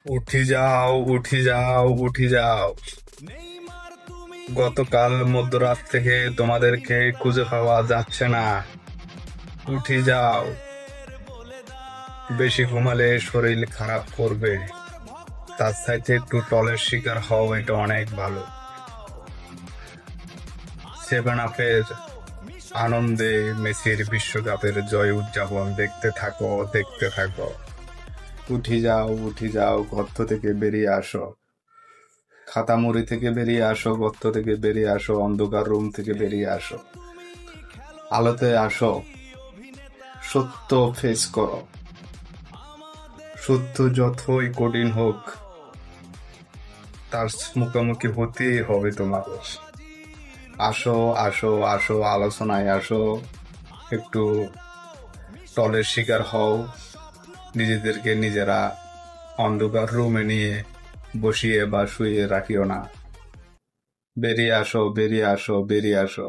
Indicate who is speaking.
Speaker 1: উঠি যাও, উঠি যাও, উঠি যাও। গতকাল মধ্যরাত থেকে তোমাদেরকে খুঁজে পাওয়া যাচ্ছে না। উঠি যাও। বেশি ঘুমালে শরীর খারাপ করবে। তার চাইতে একটু টলের শিকার হও, এটা অনেক ভালো। সেভেন আপের আনন্দে মেসির বিশ্বকাপের জয় উদযাপন দেখতে থাকো, দেখতে থাকো। উঠি যাও, উঠি যাও, গর্ত থেকে বেরিয়ে আসো। খাতামুড়ি থেকে বেরিয়ে আসো, গর্ত থেকে বেরিয়ে আসো, অন্ধকার রুম থেকে বেরিয়ে আসো, আলোতে আসো। সত্য ফেস করো। সত্য যতই কঠিন হোক, তার মুখোমুখি হতেই হবে তোমাদের। আসো, আসো, আসো, আলোচনায় আসো। একটু টলের শিকার হও। নিজেদেরকে নিজেরা অন্ধকার রুমে নিয়ে বসিয়ে বা শুয়ে রাখিও না। বেরিয়ে আসো, বেরিয়ে আসো, বেরিয়ে আসো।